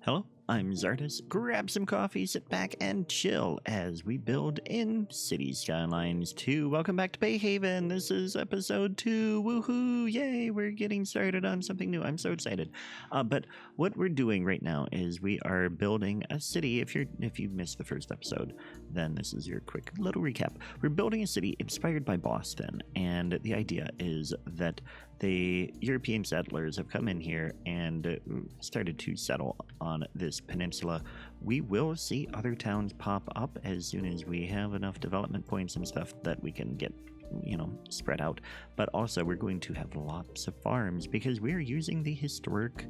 Hello, I'm Czardus. Grab some coffee, sit back, and chill as we build in Cities Skylines 2. Welcome back to Bayhaven. This is episode 2. Woohoo! Yay! We're getting started on something new. I'm so excited. But what we're doing right now is we are building a city. If you missed the first episode, then this is your quick little recap. We're building a city inspired by Boston, and the idea is that the European settlers have come in here and started to settle on this peninsula. We will see other towns pop up as soon as we have enough development points and stuff that we can get, spread out. But also we're going to have lots of farms because we're using the historic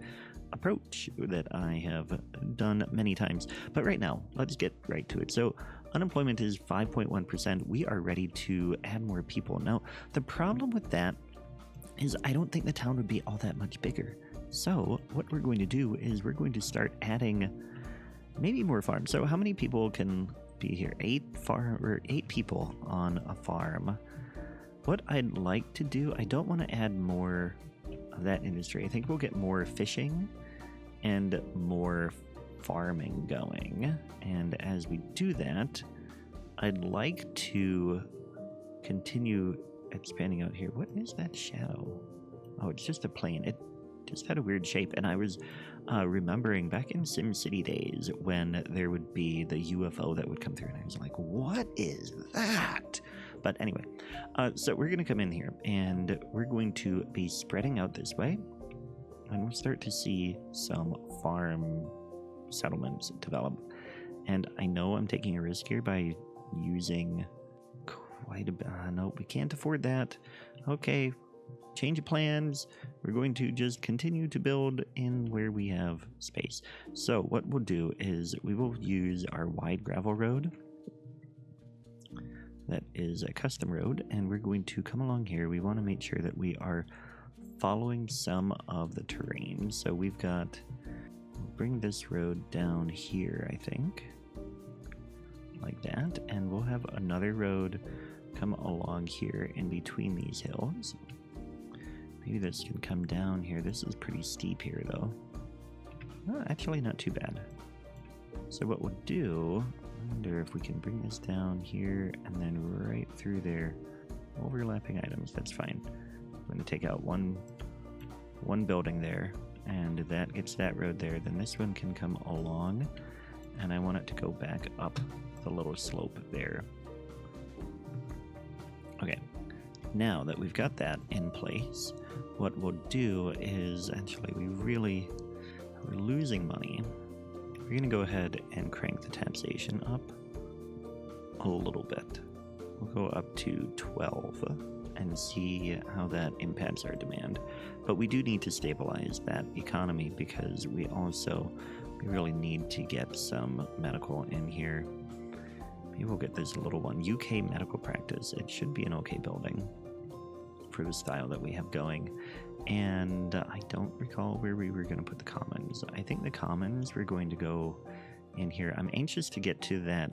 approach that I have done many times. But right now, let's get right to it. So unemployment is 5.1%. We are ready to add more people. Now, the problem with that is I don't think the town would be all that much bigger. So what we're going to do is we're going to start adding maybe more farms. So how many people can be here? 8 people on a farm. What I'd like to do, I don't want to add more of that industry. I think we'll get more fishing and more farming going. And as we do that, I'd like to continue expanding out here. What is that shadow? Oh, it's just a plane. It just had a weird shape, and I was remembering back in SimCity days when there would be the UFO that would come through, and I was like, what is that? But anyway, so we're going to come in here, and we're going to be spreading out this way, and we'll start to see some farm settlements develop. And I know I'm taking a risk here by using quite a bit. No, we can't afford that. Okay, change of plans. We're going to just continue to build in where we have space. So what we'll do is we will use our wide gravel road. That is a custom road, and we're going to come along here. We want to make sure that we are following some of the terrain. So we've got, bring this road down here, I think, like that, and we'll have another road come along here in between these hills. Maybe this can come down here. This is pretty steep here, though. Actually, not too bad. So what we'll do, I wonder if we can bring this down here and then right through there. Overlapping items, that's fine. I'm going to take out one building there, and that gets that road there. Then this one can come along, and I want it to go back up the little slope there. Okay, now that we've got that in place, what we'll do is, actually, we're losing money. We're going to go ahead and crank the taxation up a little bit. We'll go up to 12 and see how that impacts our demand. But we do need to stabilize that economy because we really need to get some medical in here. Maybe we'll get this little one, UK medical practice. It should be an okay building for the style that we have going. And I don't recall where we were going to put the commons. I think the commons we're going to go in here. I'm anxious to get to that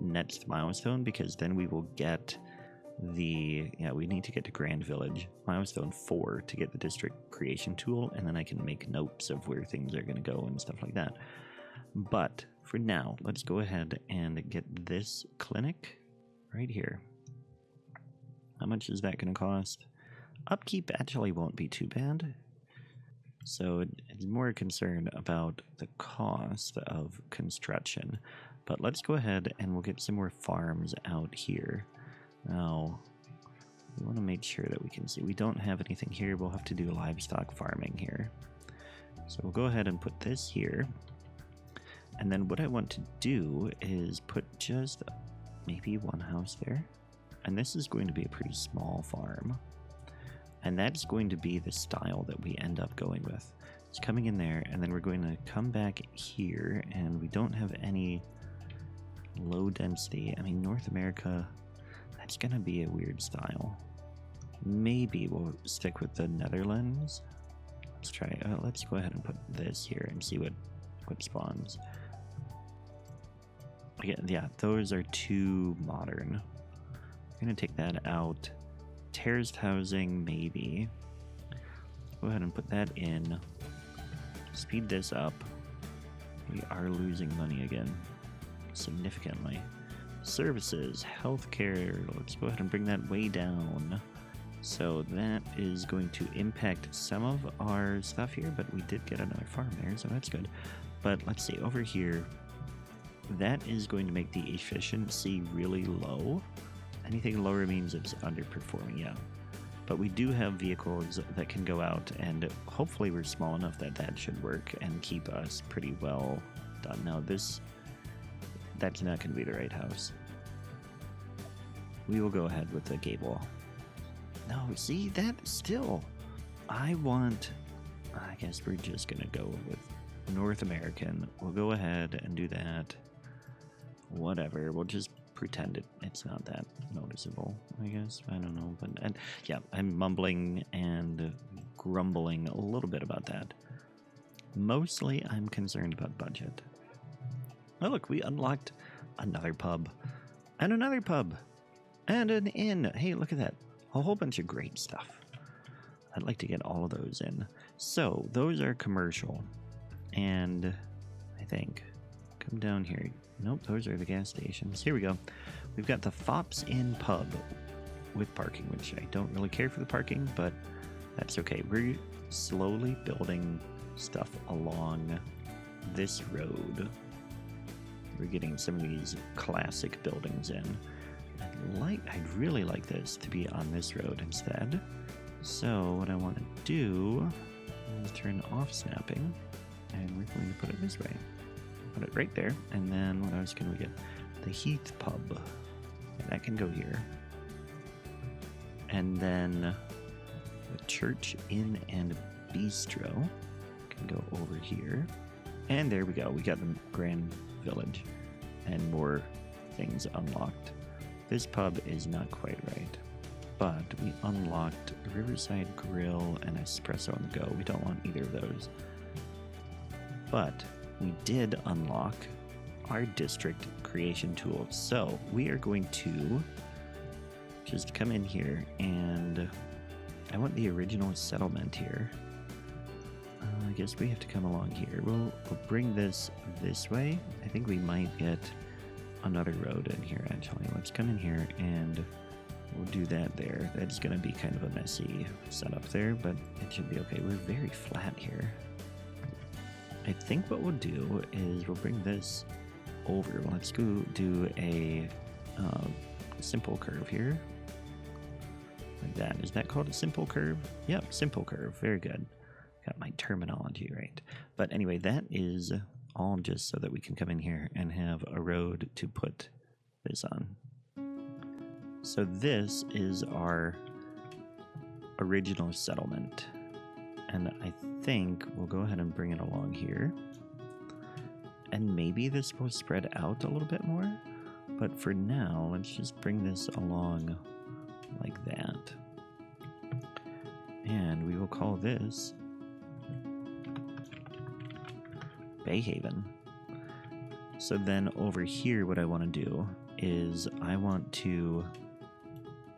next milestone because then we will get we need to get to Grand Village, milestone 4, to get the district creation tool, and then I can make notes of where things are going to go and stuff like that. But for now, let's go ahead and get this clinic right here. How much is that going to cost? Upkeep actually won't be too bad. So it's more a concern about the cost of construction. But let's go ahead and we'll get some more farms out here. Now, we want to make sure that we can see. We don't have anything here. We'll have to do livestock farming here. So we'll go ahead and put this here. And then what I want to do is put just maybe one house there. And this is going to be a pretty small farm. And that's going to be the style that we end up going with. It's coming in there, and then we're going to come back here, and we don't have any low density. I mean, North America, that's going to be a weird style. Maybe we'll stick with the Netherlands. Let's try, let's go ahead and put this here and see what spawns. Again, yeah, those are too modern. I'm going to take that out. Terraced housing, maybe. Go ahead and put that in. Speed this up. we are losing money again, significantly. Services, healthcare, let's go ahead and bring that way down. So that is going to impact some of our stuff here, but we did get another farm there, so that's good. But let's see, over here, that is going to make the efficiency really low. Anything lower means it's underperforming, yeah. But we do have vehicles that can go out, and hopefully we're small enough that that should work and keep us pretty well done. Now that's not going to be the right house. We will go ahead with the gable. No, see, that still, I guess we're just going to go with North American. We'll go ahead and do that. Whatever, we'll just pretend it's not that noticeable, I guess. I don't know, but yeah, I'm mumbling and grumbling a little bit about that. Mostly, I'm concerned about budget. Oh, look, we unlocked another pub and another pub and an inn. Hey, look at that. A whole bunch of great stuff. I'd like to get all of those in. So those are commercial. And I think, come down here. Nope, those are the gas stations. Here we go. We've got the Fops Inn pub with parking, which I don't really care for the parking, but that's okay. We're slowly building stuff along this road. We're getting some of these classic buildings in. I'd really like this to be on this road instead. So what I want to do is turn off snapping, and we're going to put it this way. Put it right there, and then what else can we get? The Heath Pub. And that can go here. And then the Church Inn and Bistro can go over here. And there we go. We got the Grand Village and more things unlocked. This pub is not quite right, but we unlocked Riverside Grill and Espresso on the Go. We don't want either of those. But we did unlock our district creation tool. So we are going to just come in here, and I want the original settlement here. I guess we have to come along here. We'll bring this way. I think we might get another road in here, actually. Let's come in here and we'll do that there. That's going to be kind of a messy setup there, but it should be okay. We're very flat here. I think what we'll do is we'll bring this over. Let's go do a simple curve here. Like that. Is that called a simple curve? Yep, simple curve. Very good. Got my terminology right. But anyway, that is all just so that we can come in here and have a road to put this on. So this is our original settlement. And I think we'll go ahead and bring it along here. And maybe this will spread out a little bit more. But for now, let's just bring this along like that. And we will call this Bayhaven. So then over here, what I want to do is I want to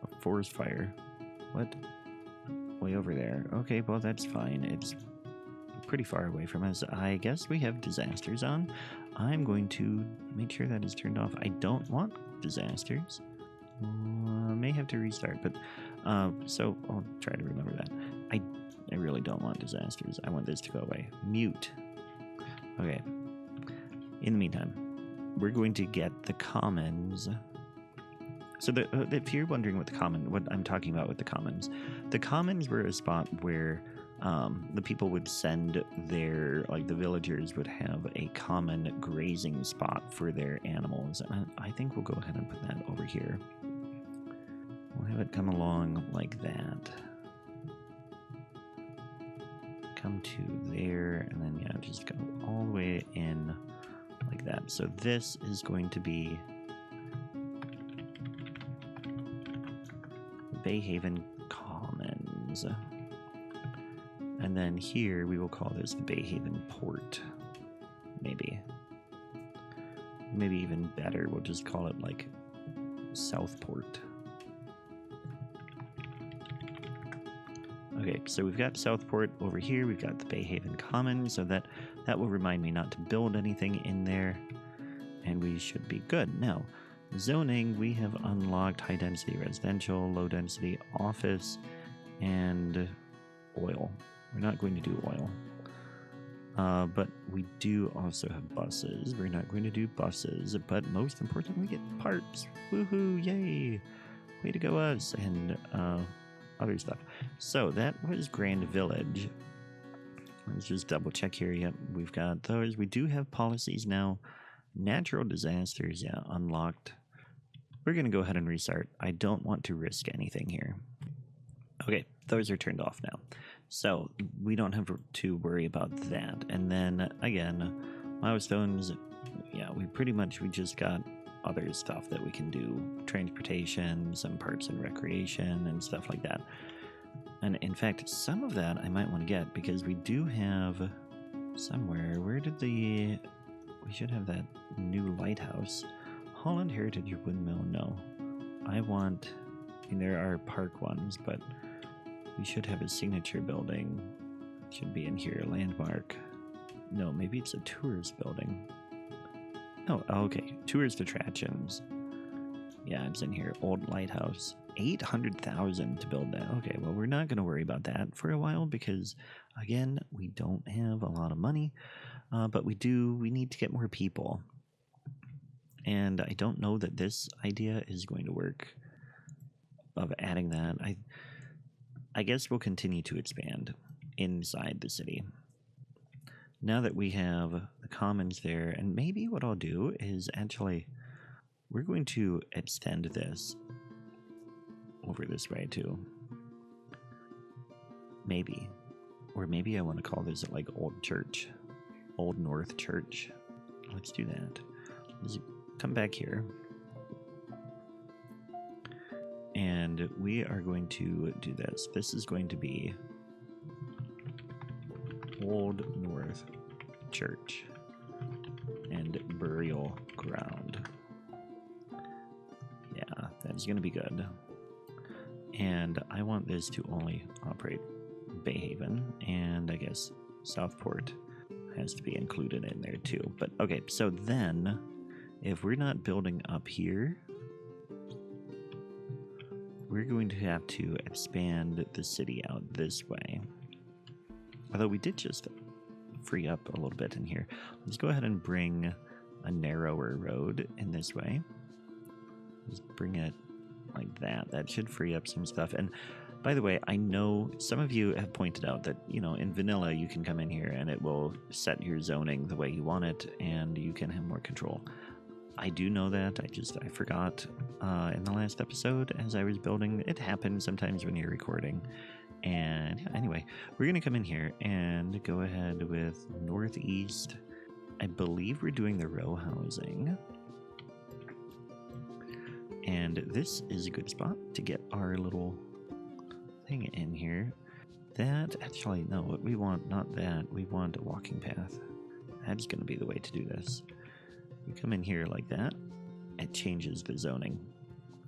a forest fire. What? Way over there. Okay, well, that's fine. It's pretty far away from us. I guess we have disasters on. I'm going to make sure that is turned off. I don't want disasters. May have to restart, but so I'll try to remember that. I really don't want disasters. I want this to go away. Mute. Okay. In the meantime, we're going to get the commons. So if you're wondering what I'm talking about with the commons were a spot where the people would send their, the villagers would have a common grazing spot for their animals. And I think we'll go ahead and put that over here. We'll have it come along like that. Come to there, and then, yeah, just go all the way in like that. So this is going to be Bayhaven Commons. And then here we will call this the Bayhaven Port. Maybe even better, we'll just call it like Southport. Okay, so we've got Southport over here. We've got the Bayhaven Commons, so that That will remind me not to build anything in there, and we should be good. Now, zoning, we have unlocked high density residential, low density office, and oil. We're not going to do oil. But we do also have buses. We're not going to do buses, but most importantly, we get parts. Woohoo, yay! Way to go us, and other stuff. So that was Grand Village. Let's just double check here. Yep, we've got those. We do have policies now. Natural disasters, yeah, unlocked. We're going to go ahead and restart. I don't want to risk anything here. Okay, those are turned off now. So we don't have to worry about that. And then again, milestones, yeah, we just got other stuff that we can do. Transportation, some parks and recreation and stuff like that. And in fact, some of that I might want to get because we do have somewhere, we should have that new lighthouse. Holland Heritage Windmill, no. There are park ones, but we should have a signature building. It should be in here, landmark. No, maybe it's a tourist building. No, okay, tourist attractions. Yeah, it's in here, old lighthouse. 800,000 to build that. Okay, well, we're not going to worry about that for a while because, again, we don't have a lot of money, but we need to get more people. And I don't know that this idea is going to work of adding that. I guess we'll continue to expand inside the city. Now that we have the commons there, and maybe what I'll do is actually, we're going to extend this over this way too. Maybe. Or maybe I want to call this like Old Church. Old North Church. Let's do that. Let's come back here. And we are going to do this. This is going to be Old North Church and Burial Ground. Yeah, that's going to be good. And I want this to only operate Bayhaven, and I guess Southport has to be included in there too. But okay, so then if we're not building up here, we're going to have to expand the city out this way. Although we did just free up a little bit in here. Let's go ahead and bring a narrower road in this way. Let's bring it like that. That should free up some stuff. And by the way, I know some of you have pointed out that, in vanilla, you can come in here and it will set your zoning the way you want it and you can have more control. I do know that. I forgot in the last episode as I was building. It happens sometimes when you're recording. And yeah, anyway, we're going to come in here and go ahead with northeast. I believe we're doing the row housing. And this is a good spot to get our little thing in here. That, actually, no, what we want, not that. We want a walking path. That's going to be the way to do this. We come in here like that. It changes the zoning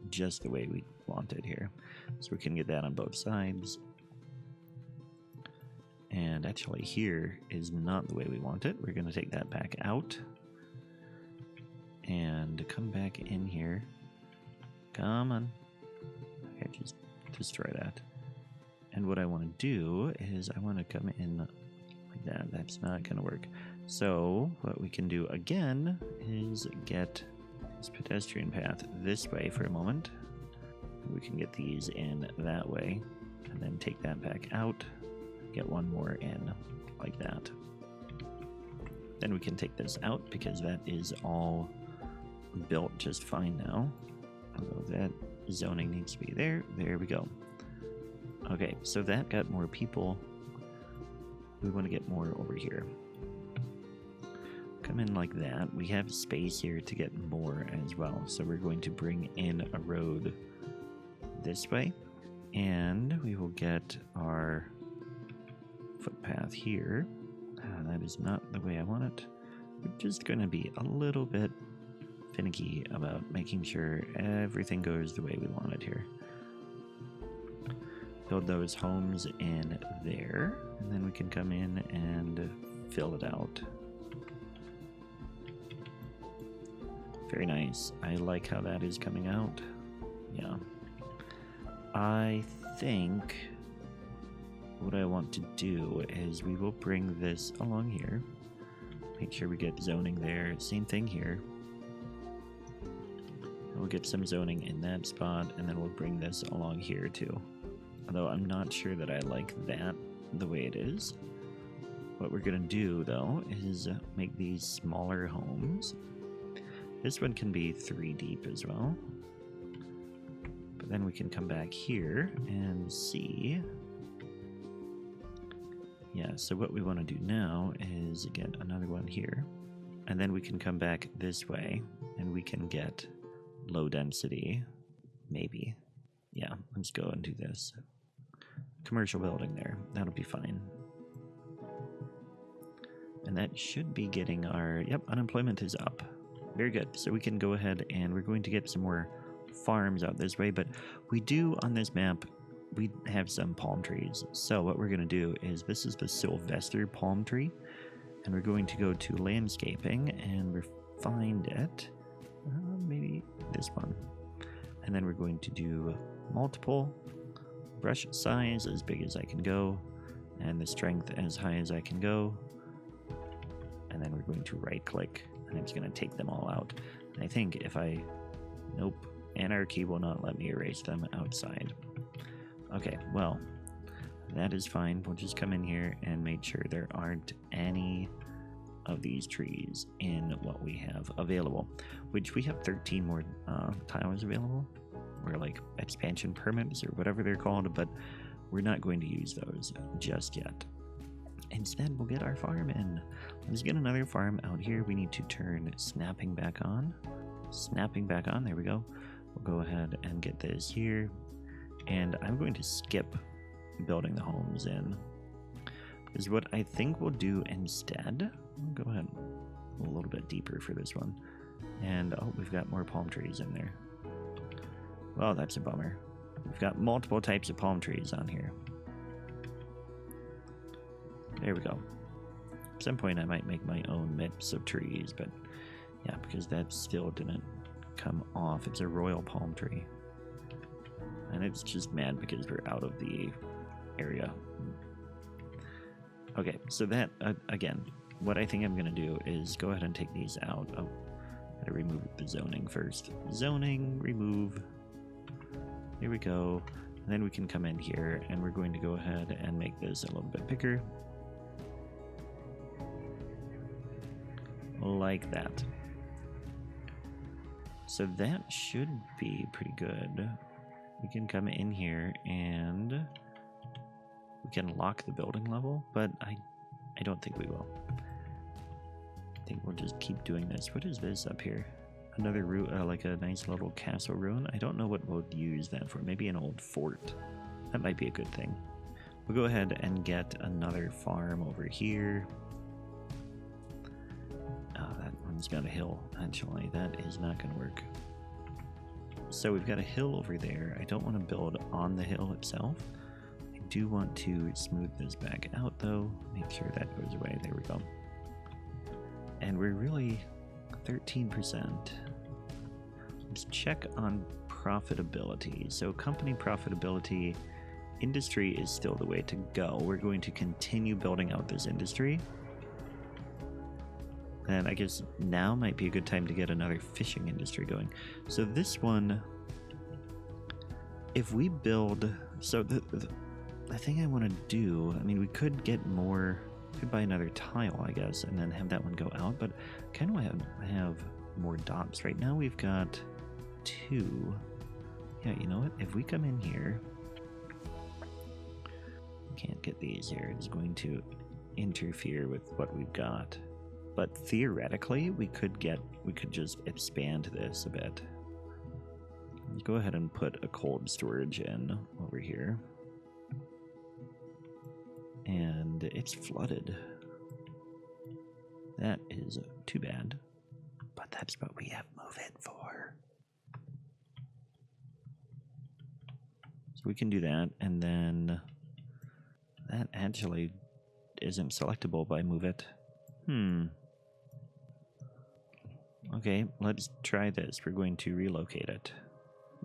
just the way we want it here. So we can get that on both sides. And actually here is not the way we want it. We're going to take that back out. And come back in here. Come on. Okay, just destroy that. And what I want to do is I want to come in like that. That's not going to work. So what we can do again is get this pedestrian path this way for a moment. We can get these in that way and then take that back out. Get one more in like that. Then we can take this out because that is all built just fine now. Although that zoning needs to be there. There we go. Okay, so that got more people. We want to get more over here. Come in like that. We have space here to get more as well. So we're going to bring in a road this way. And we will get our footpath here. That is not the way I want it. We're just going to be a little bit finicky about making sure everything goes the way we want it here. Build those homes in there, and then we can come in and fill it out. Very nice. I like how that is coming out. Yeah. I think what I want to do is we will bring this along here. Make sure we get zoning there. Same thing here. We'll get some zoning in that spot, and then we'll bring this along here too. Although I'm not sure that I like that the way it is. What we're gonna do though is make these smaller homes. This one can be 3 deep as well. But then we can come back here and see. Yeah, so what we want to do now is get another one here. And then we can come back this way and we can get low density. Maybe. Yeah, let's go and do this. Commercial building there. That'll be fine. And that should be getting our... Yep, unemployment is up. Very good. So we can go ahead and we're going to get some more farms out this way. But we do on this map, we have some palm trees. So what we're going to do is this is the Sylvester palm tree. And we're going to go to landscaping and refine it. Maybe this one. And then we're going to do multiple. Brush size as big as I can go. And the strength as high as I can go. And then we're going to right click. And it's going to take them all out. And I think if I... Nope. Anarchy will not let me erase them outside. Okay, well, that is fine. We'll just come in here and make sure there aren't any of these trees in what we have available. Which we have 13 more tiles available. Or like expansion permits or whatever they're called. But we're not going to use those just yet. Instead, we'll get our farm in. Let's get another farm out here. We need to turn snapping back on. Snapping back on. There we go. We'll go ahead and get this here. And I'm going to skip building the homes in. Because what I think we'll do instead... We'll go ahead a little bit deeper for this one. And, oh, we've got more palm trees in there. Well, that's a bummer. We've got multiple types of palm trees on here. There we go. At some point I might make my own mix of trees, but yeah, because that still didn't come off. It's a royal palm tree. And it's just mad because we're out of the area. Okay, so that, again, what I think I'm going to do is go ahead and take these out. Oh, gotta remove the zoning first. Zoning, remove. Here we go. And then we can come in here and we're going to go ahead and make this a little bit bigger. Like that. So that should be pretty good. We can come in here and we can lock the building level, but I don't think we will. I think we'll just keep doing this. What is this up here? Another like a nice little castle ruin. I don't know what we'll use that for. Maybe an old fort. That might be a good thing. We'll go ahead and get another farm over here. That one's got a hill, actually. That is not going to work. So we've got a hill over there. I don't want to build on the hill itself. I do want to smooth this back out, though. Make sure that goes away. There we go. And we're really 13%. Let's check on profitability. So company profitability, industry is still the way to go. We're going to continue building out this industry. And I guess now might be a good time to get another fishing industry going. So this one, if we build, so the thing I want to do, I mean, we could get more, could buy another tile, I guess, and then have that one go out, but kind of have more dots. Right now we've got 2. Yeah, you know what? If we come in here, can't get these here. It's going to interfere with what we've got. But theoretically, we could just expand this a bit. Let's go ahead and put a cold storage in over here. And it's flooded. That is too bad. But that's what we have Move It for. So we can do that, and then that actually isn't selectable by Move It. Okay, let's try this. We're going to relocate it.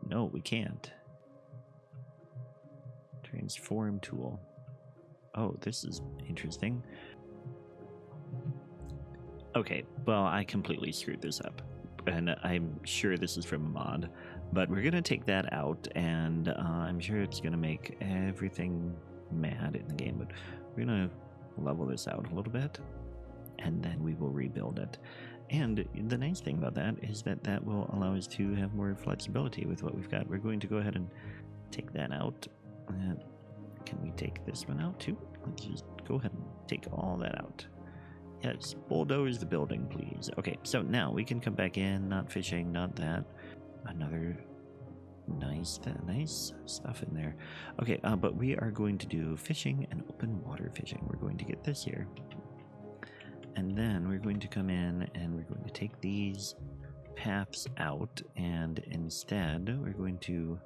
No, we can't. Transform tool. Oh, this is interesting. Okay, well, I completely screwed this up. And I'm sure this is from a mod. But we're going to take that out, and I'm sure it's going to make everything mad in the game. But we're going to level this out a little bit, and then we will rebuild it. And the nice thing about that is that that will allow us to have more flexibility with what we've got. We're going to go ahead and take that out. Can we take this one out too? Let's just go ahead and take all that out. Yes, bulldoze the building, please. Okay, so now we can come back in, not fishing, not that. Another nice stuff in there. Okay, but we are going to do fishing and open water fishing. We're going to get this here. And then we're going to come in and we're going to take these paths out, and instead we're going to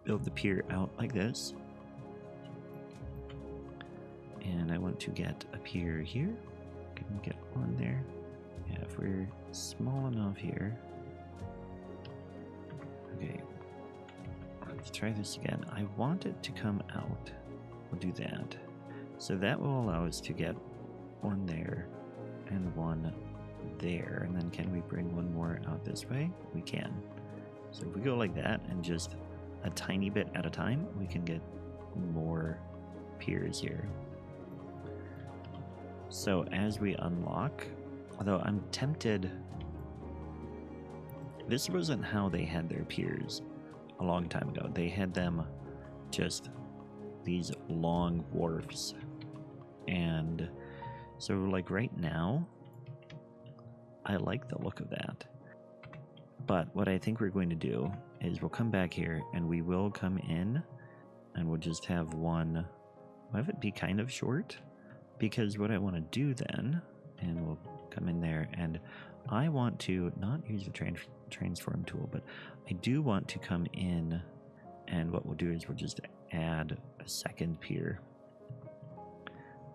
build the pier out like this. And I want to get a pier here. Can we get one there? Yeah, if we're small enough here. Okay, let's try this again. I want it to come out. We'll do that. So that will allow us to get one there and one there. And then can we bring one more out this way? We can. So if we go like that and just a tiny bit at a time, we can get more piers here. So as we unlock, although I'm tempted, this wasn't how they had their piers a long time ago. They had them just these long wharfs. And so like right now, I like the look of that. But what I think we're going to do is we'll come back here and we will come in and we'll just have one, we'll have it be kind of short. Because what I want to do then, and we'll come in there, and I want to not use the transform tool, but I do want to come in, and what we'll do is we'll just add a second pier.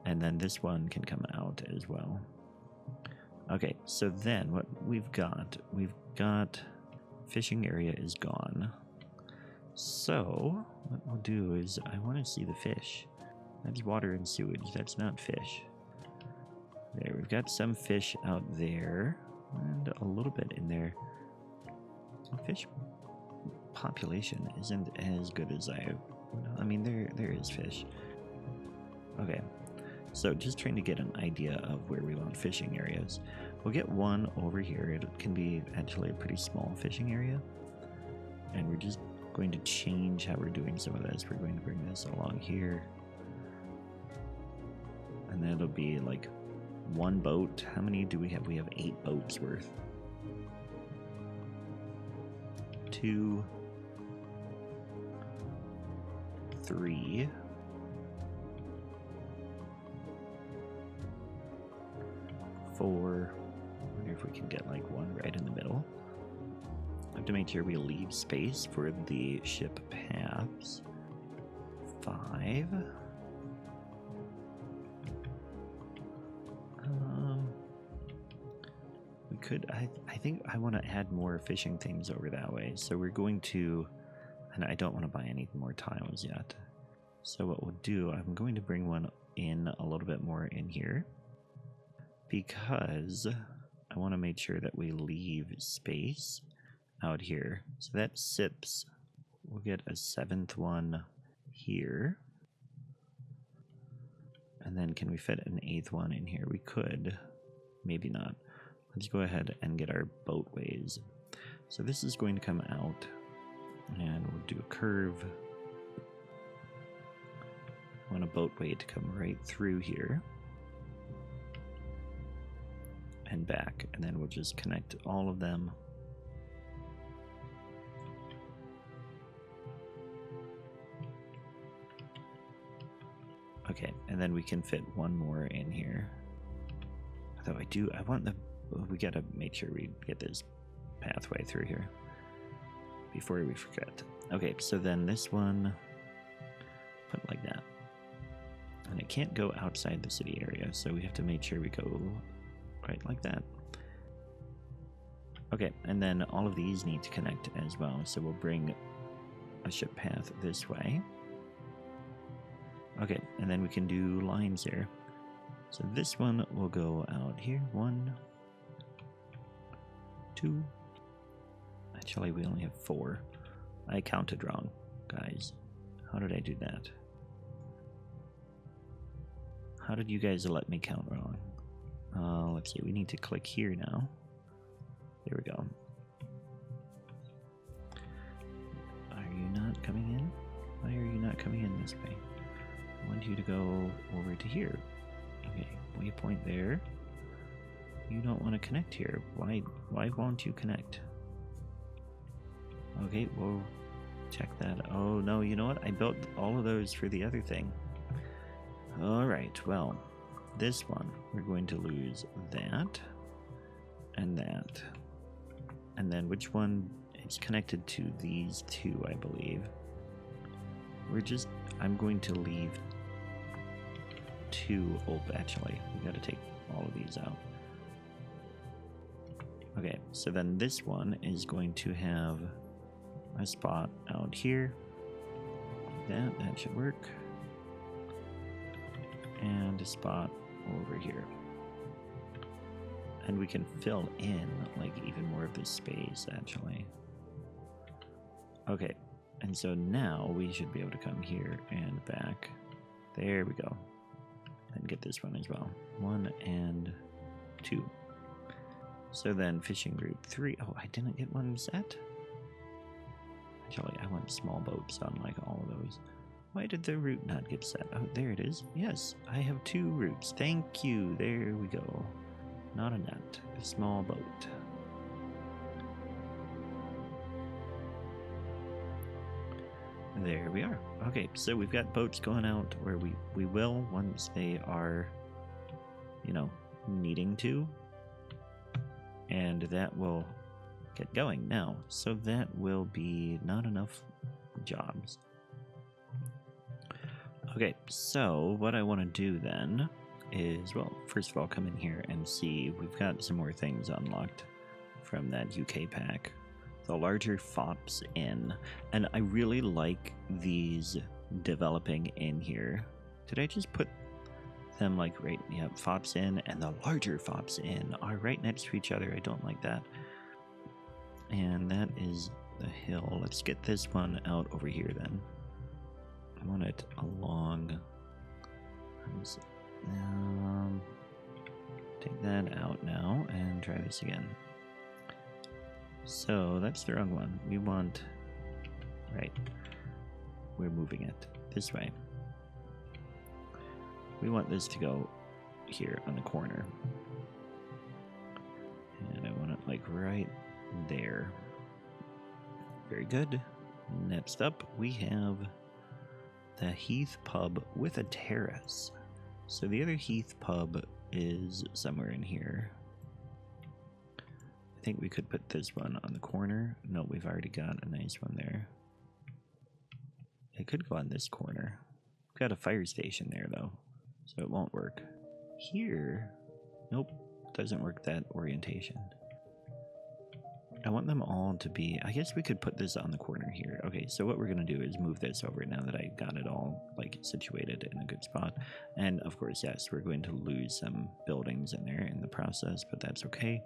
And then this one can come out as well. Okay, so then what we've got fishing area is gone. So what we'll do is I want to see the fish. That's water and sewage. That's not fish. There, we've got some fish out there. And a little bit in there. The fish population isn't as good as I mean, there is fish. Okay. So just trying to get an idea of where we want fishing areas. We'll get one over here. It can be actually a pretty small fishing area. And we're just going to change how we're doing some of this. We're going to bring this along here. And then it'll be like one boat. How many do we have? We have 8 boats worth. 2, 3, 4. I wonder if we can get like one right in the middle. I have to make sure we leave space for the ship paths. 5. We could, I think I want to add more fishing things over that way. So we're going to, and I don't want to buy any more tiles yet. So what we'll do, I'm going to bring one in a little bit more in here. Because I want to make sure that we leave space out here. So that sips, we'll get a 7th one here. And then can we fit an 8th one in here? We could, maybe not. Let's go ahead and get our boatways. So this is going to come out and we'll do a curve. I want a boatway to come right through here and back, and then we'll just connect all of them. Okay, and then we can fit one more in here. Although I want the, we gotta make sure we get this pathway through here before we forget. Okay, so then this one, put it like that. and it can't go outside the city area, so we have to make sure we go right like that. Okay, and then all of these need to connect as well, so we'll bring a ship path this way. Okay, and then we can do lines here. So this one will go out here. 1, 2. Actually, we only have 4. I counted wrong, guys. How did I do that? How did you guys let me count wrong? Let's see, we need to click here now. There we go. Are you not coming in? Why are you not coming in this way? I want you to go over to here. Okay, waypoint there. You don't want to connect here. Why won't you connect? Okay, we'll check that. Oh no, you know what? I built all of those for the other thing. Alright, well, this one, we're going to lose that and that. And then which one is connected to these two, I believe. I'm going to leave 2 open. Actually, we got to take all of these out. Okay, so then this one is going to have a spot out here. That should work. And a spot over here. And we can fill in like even more of this space actually. Okay, and so now we should be able to come here and back. There we go. And get this one as well. 1 and 2. So then fishing route 3. Oh, I didn't get one set. Actually, I want small boats on like all of those. Why did the route not get set? Oh, there it is. Yes, I have 2 routes. Thank you. There we go. Not a net, a small boat. There we are. Okay, so we've got boats going out where we will once they are, you know, needing to. And that will get going now. So that will be not enough jobs. Okay, so what I want to do then is, well, first of all, come in here and see. We've got some more things unlocked from that UK pack. The larger FOPs in. And I really like these developing in here. Did I just put them like right, yeah, FOPs in and the larger FOPs in are right next to each other. I don't like that. And that is the hill. Let's get this one out over here then. I want it along. Take that out now and try this again. So that's the wrong one. We want, right, we're moving it this way. We want this to go here on the corner. And I want it like right there. Very good. Next up, we have the Heath Pub with a terrace. So the other Heath Pub is somewhere in here. I think we could put this one on the corner. No, we've already got a nice one there. It could go on this corner. We've got a fire station there though, so it won't work. Here, nope, doesn't work that orientation. I want them all to be, I guess we could put this on the corner here. Okay, so what we're going to do is move this over now that I got it all like situated in a good spot. And of course, yes, we're going to lose some buildings in there in the process, but that's okay.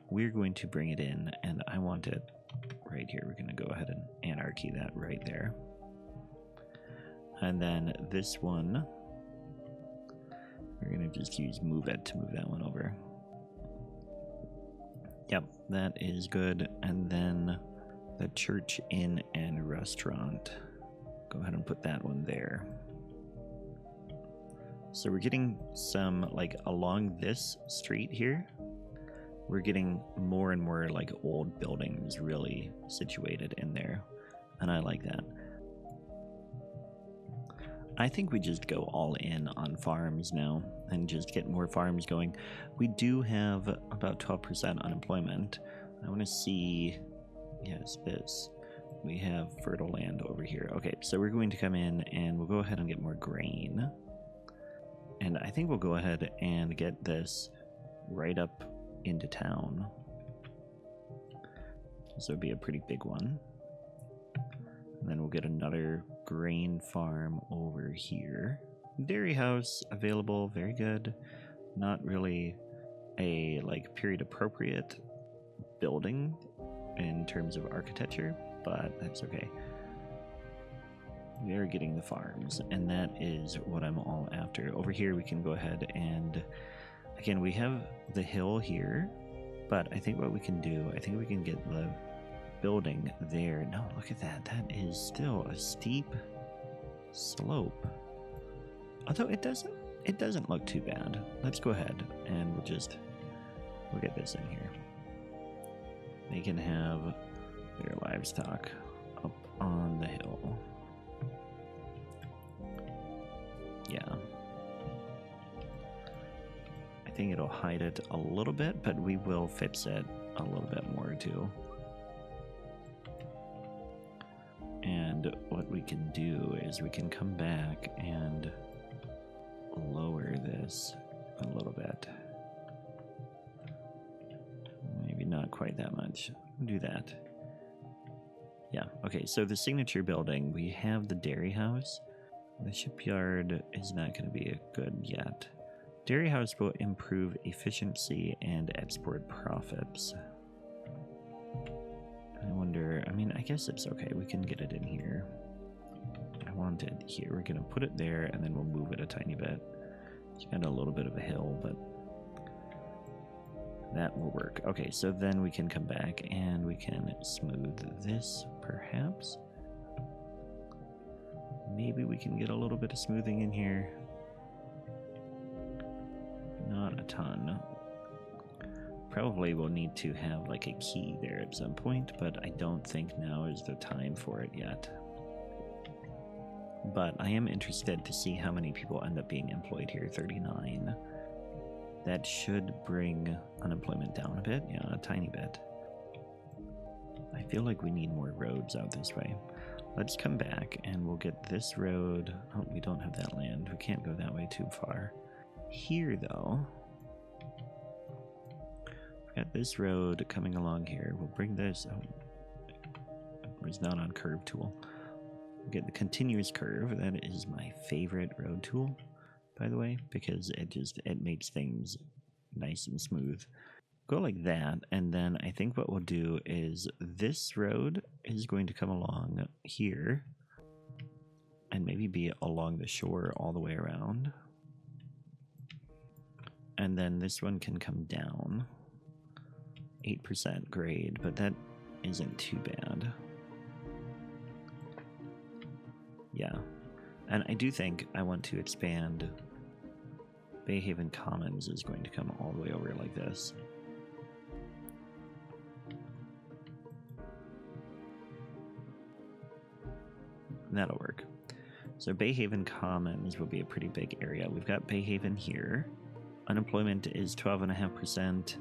We're going to bring it in and I want it right here. We're going to go ahead and anarchy that right there. And then this one, we're going to just use move it to move that one over. Yep, that is good. And then the church, inn, and restaurant. Go ahead and put that one there. So we're getting some, like, along this street here, we're getting more and more, like, old buildings really situated in there. And I like that. I think we just go all in on farms now and just get more farms going. We do have about 12% unemployment. I want to see, yes, this. We have fertile land over here. Okay, so we're going to come in and we'll go ahead and get more grain. And I think we'll go ahead and get this right up into town. This would be a pretty big one. And then we'll get another grain farm over here. Dairy house available, very good. Not really a period appropriate building in terms of architecture, but that's okay. We are getting the farms, and that is what I'm all after. Over here we can go ahead and, again, we have the hill here, but I think what we can do, I think we can get the building there. No, look at that. That is still a steep slope. Although it doesn't look too bad. Let's go ahead and we'll get this in here. They can have their livestock up on the hill. Yeah. I think it'll hide it a little bit, but we will fix it a little bit more too. And what we can do is we can come back and lower this a little bit. Maybe not quite that much. Do that. Yeah, okay, so the signature building, we have the dairy house. The shipyard is not going to be good yet. Dairy house will improve efficiency and export profits. I wonder, I mean, I guess it's okay. We can get it in here. I want it here. We're going to put it there, and then we'll move it a tiny bit. It's got a little bit of a hill, but that will work. Okay, so then we can come back, and we can smooth this, perhaps. Maybe we can get a little bit of smoothing in here. Not a ton. Probably will need to have like a key there at some point, but I don't think now is the time for it yet. But I am interested to see how many people end up being employed here. 39. That should bring unemployment down a bit. Yeah, a tiny bit. I feel like we need more roads out this way. Let's come back and we'll get this road. Oh, we don't have that land. We can't go that way too far. Here, though, we've got this road coming along here. We'll bring this. Oh, it's not on curve tool. We'll get the continuous curve. That is my favorite road tool, by the way, because it makes things nice and smooth. Go like that, and then I think what we'll do is this road is going to come along here and maybe be along the shore all the way around. And then this one can come down. 8% grade, but that isn't too bad. Yeah. And I do think I want to expand. Bayhaven Commons is going to come all the way over like this. That'll work. So Bayhaven Commons will be a pretty big area. We've got Bayhaven here. Unemployment is 12.5%,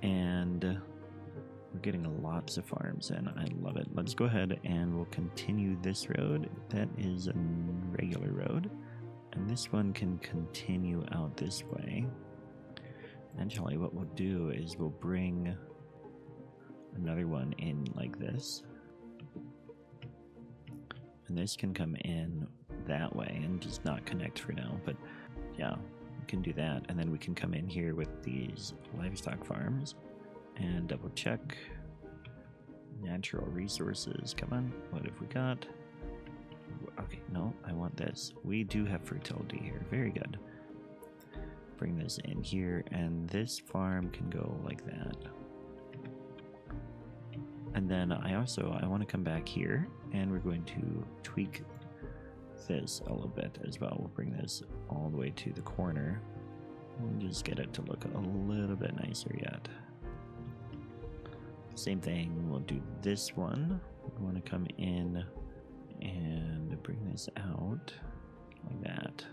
and we're getting lots of farms, and I love it. Let's go ahead and we'll continue this road. That is a regular road, and this one can continue out this way. Eventually, what we'll do is we'll bring another one in like this. And this can come in that way and just not connect for now. But yeah, we can do that. And then we can come in here with these livestock farms and double check. Natural resources. Come on. What have we got? Okay, no, I want this. We do have fertility here. Very good. Bring this in here. And this farm can go like that. And then I want to come back here, and we're going to tweak this a little bit as well. We'll bring this all the way to the corner and just get it to look a little bit nicer yet. Same thing, we'll do this one. We want to come in and bring this out like that.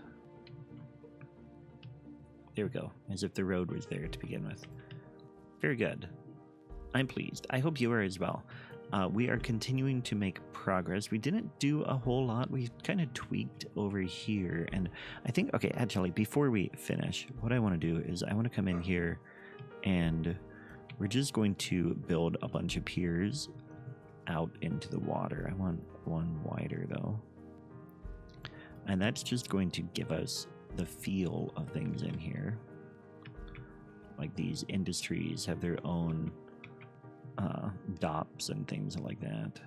There we go, as if the road was there to begin with. Very good. I'm pleased. I hope you are as well. we are continuing to make progress. We didn't do a whole lot. We kind of tweaked over here. And I think, okay, actually, before we finish, what I want to do is I want to come in here and we're just going to build a bunch of piers out into the water. I want one wider though. And that's just going to give us the feel of things in here. Like these industries have their own docks and things like that.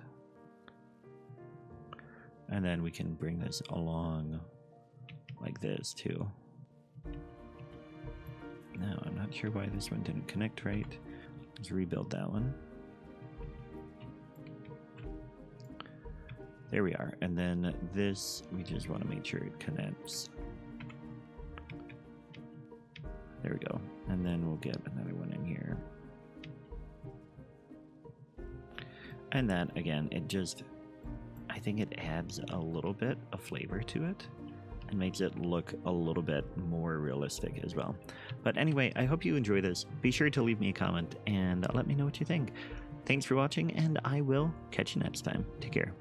And then we can bring this along like this too. Now, I'm not sure why this one didn't connect right. Let's rebuild that one. There we are. And then this, we just want to make sure it connects. There we go. And then we'll get another one in here. And that, again, it just, I think it adds a little bit of flavor to it and makes it look a little bit more realistic as well. But anyway, I hope you enjoy this. Be sure to leave me a comment and let me know what you think. Thanks for watching, and I will catch you next time. Take care.